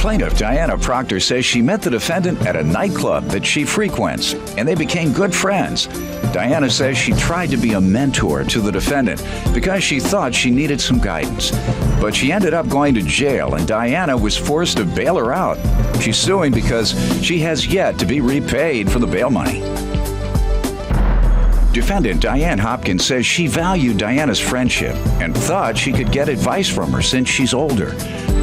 Plaintiff Diana Proctor says she met the defendant at a nightclub that she frequents, and they became good friends. Diana says she tried to be a mentor to the defendant because she thought she needed some guidance. But she ended up going to jail, and Diana was forced to bail her out. She's suing because she has yet to be repaid for the bail money. Defendant Diane Hopkins says she valued Diana's friendship and thought she could get advice from her since she's older.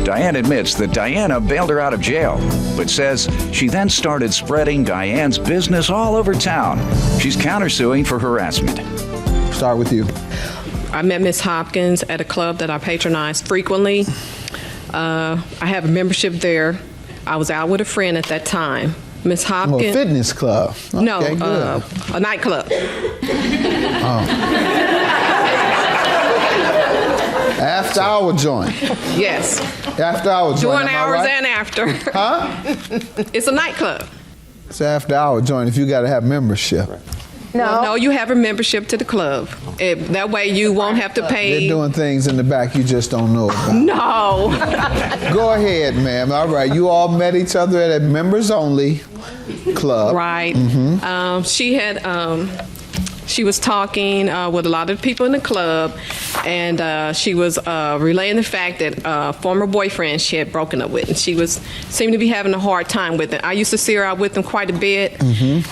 Diane admits that Diana bailed her out of jail, but says she then started spreading Diane's business all over town. She's countersuing for harassment. Start with you. I met Miss Hopkins at a club that I patronize frequently. I have a membership there. I was out with a friend at that time. Miss Hopkins. Oh, a fitness club. Okay, no, good. A nightclub. After hour joint. Yes. After hour joint. During hours right? and after. Huh? It's a nightclub. It's after hour joint if you got to have membership. No, you have a membership to the club. That way you won't have to pay. They're doing things in the back you just don't know about. No. Go ahead, ma'am. All right. You all met each other at a members only club. Right. Mm-hmm. She was talking with a lot of people in the club, and she was relaying the fact that a former boyfriend she had broken up with, and she seemed to be having a hard time with it. I used to see her out with him quite a bit,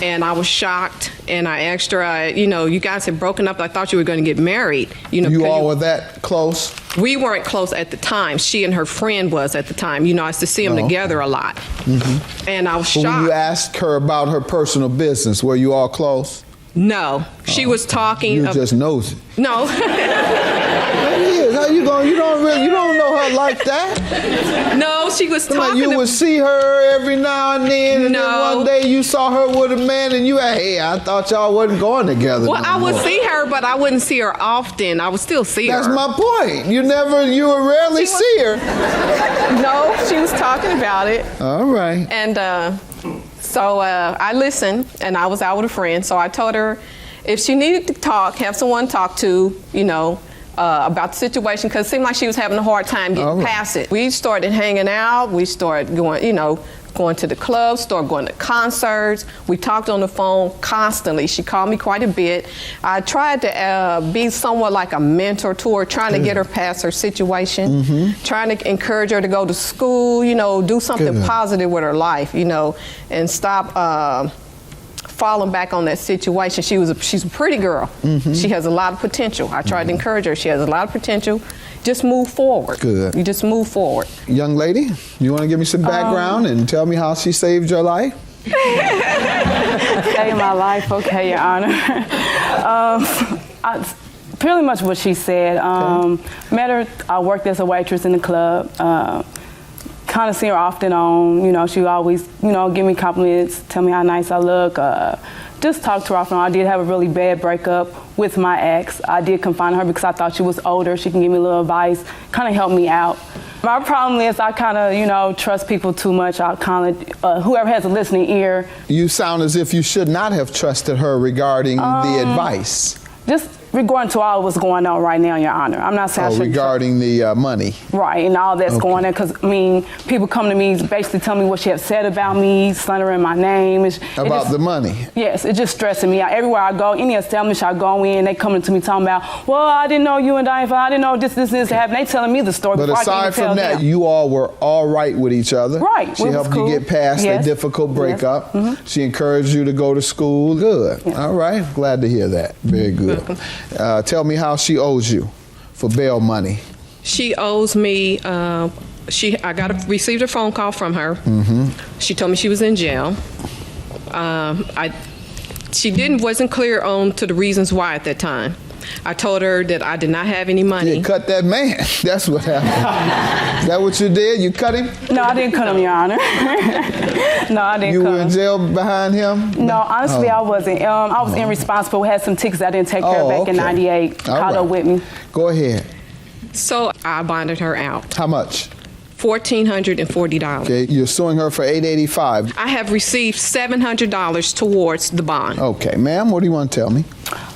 and I was shocked, and I asked her, you guys had broken up. I thought you were going to get married. You all were that close? We weren't close at the time. She and her friend was at the time. I used to see them together a lot, and I was shocked. When you asked her about her personal business, were you all close? No, she was talking. You just knows it. No. How you going? You don't know her like that. No, she was talking. You would see her every now and then, and then one day you saw her with a man, and you, hey, I thought y'all wasn't going together. Well, I would see her, but I wouldn't see her often. I would still see her. That's my point. You would rarely see her. No, she was talking about it. All right. And so I listened, and I was out with a friend, so I told her if she needed to talk, have someone talk to, about the situation, because it seemed like she was having a hard time getting past it. We started hanging out. We started going, going to the club, started going to concerts. We talked on the phone constantly. She called me quite a bit. I tried to be somewhat like a mentor to her, trying to get her past her situation, trying to encourage her to go to school, do something positive with her life, and stop falling back on that situation. She's a pretty girl. She has a lot of potential. I tried to encourage her. She has a lot of potential. Just move forward. Good. You just move forward. Young lady, you want to give me some background and tell me how she saved your life? Saved my life, okay, Your Honor. Pretty much what she said. Met her, I worked as a waitress in the club. Kind of see her off and on. She always, give me compliments, tell me how nice I look. Just talk to her off and on. I did have a really bad breakup with my ex. I did confide in her because I thought she was older. She can give me a little advice, kind of help me out. My problem is I kind of, trust people too much. I kind of, whoever has a listening ear. You sound as if you should not have trusted her regarding the advice. Just regarding to all what's going on right now, Your Honor. I'm not saying regarding the money. Right, and all that's going on, because, people come to me, basically tell me what she has said about me, slandering my name. About the money? Yes, it's just stressing me out. Everywhere I go, any establishment I go in, they coming to me talking about, well, I didn't know you and Diane, I didn't know this happened. They telling me the story. But aside from that, you all were all right with each other. Right. She helped you get past a difficult breakup. Yes. She encouraged you to go to school. Good. Yes. All right. Glad to hear that. Very good. Tell me how she owes you for bail money. She owes me, received a phone call from her. She told me she was in jail. She wasn't clear on to the reasons why at that time. I told her that I did not have any money. You cut that man. That's what happened. Is that what you did? You cut him? No, I didn't cut him, Your Honor. No, I didn't cut him. You were in jail behind him? No, honestly, I wasn't. I was irresponsible. Had some tickets I didn't take care of back in '98. Caught up with me. Go ahead. So I bonded her out. How much? $1,440. Okay, you're suing her for $885. I have received $700 towards the bond. Okay, ma'am, what do you want to tell me?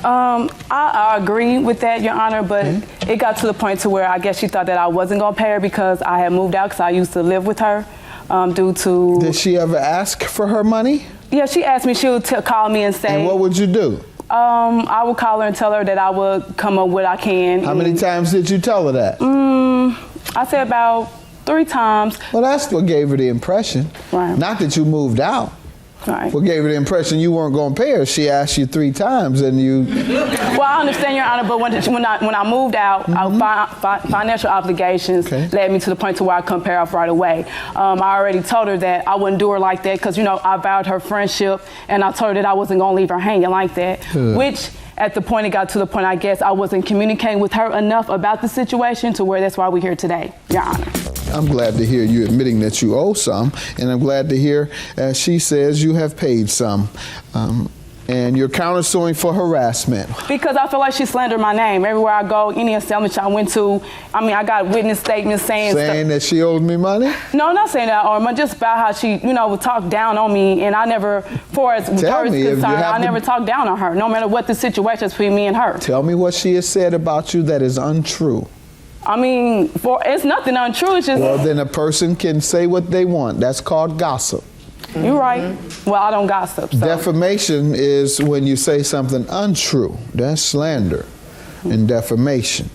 I agree with that, Your Honor, but it got to the point to where I guess she thought that I wasn't going to pay her because I had moved out because I used to live with her. due to... Did she ever ask for her money? Yeah, she asked me. She would call me and say... And what would you do? I would call her and tell her that I would come up what I can. How many times did you tell her that? I said about 3 times. Well, that's what gave her the impression. Right. Not that you moved out. Right. What gave her the impression you weren't going to pay her? She asked you 3 times and you... Well, I understand, Your Honor, but when I moved out, financial obligations led me to the point to where I couldn't pay off right away. I already told her that I wouldn't do her like that because, I vowed her friendship, and I told her that I wasn't going to leave her hanging like that, which... At the point, it got to the point, I guess, I wasn't communicating with her enough about the situation to where that's why we're here today, Your Honor. I'm glad to hear you admitting that you owe some, and I'm glad to hear, as she says, you have paid some. And you're countersuing for harassment. Because I feel like she slandered my name. Everywhere I go, any establishment I went to, I got witness statements saying that she owed me money? No, not saying that, or just about how she, would talk down on me, and I never, for as her is concerned, I never talked down on her, no matter what the situation is between me and her. Tell me what she has said about you that is untrue. It's nothing untrue, it's just... Well, then a person can say what they want. That's called gossip. You're right. Well, I don't gossip. So. Defamation is when you say something untrue. That's slander and defamation.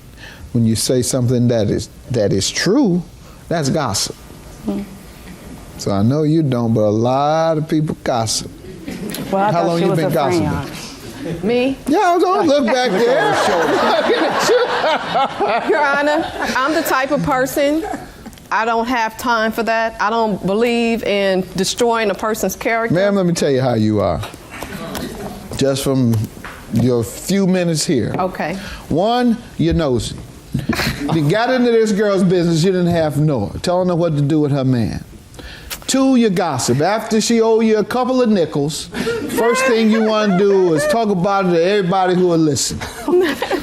When you say something that is true, that's gossip. So I know you don't, but a lot of people gossip. Well, how long you been gossiping? Me? Yeah, don't look back there. Your Honor, I'm the type of person, I don't have time for that. I don't believe in destroying a person's character. Ma'am, let me tell you how you are. Just from your few minutes here. Okay. 1, you're nosy. You got into this girl's business, you didn't have to know her, telling her what to do with her man. 2, you gossip. After she owe you a couple of nickels, first thing you want to do is talk about it to everybody who will listen.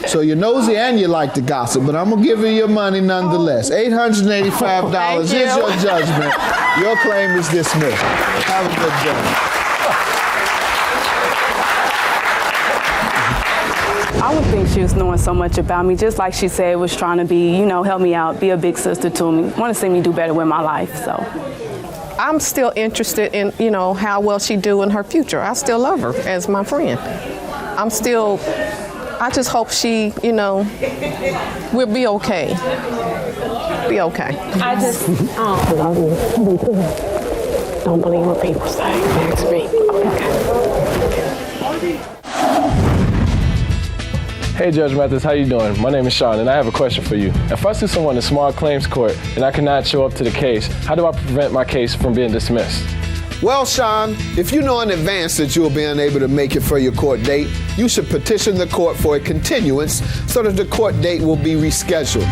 So you're nosy and you like to gossip, but I'm going to give you your money nonetheless. $885 is your judgment. Your claim is dismissed. Have a good day. I would think she was knowing so much about me, just like she said, was trying to be, help me out, be a big sister to me, want to see me do better with my life, so. I'm still interested in, how well she do in her future. I still love her as my friend. I just hope she, will be okay. Be okay. I just don't believe what people say. Ask me. Okay. Hey Judge Mathis, how you doing? My name is Sean and I have a question for you. If I sue someone in small claims court and I cannot show up to the case, how do I prevent my case from being dismissed? Well, Sean, if you know in advance that you'll be unable to make it for your court date, you should petition the court for a continuance so that the court date will be rescheduled.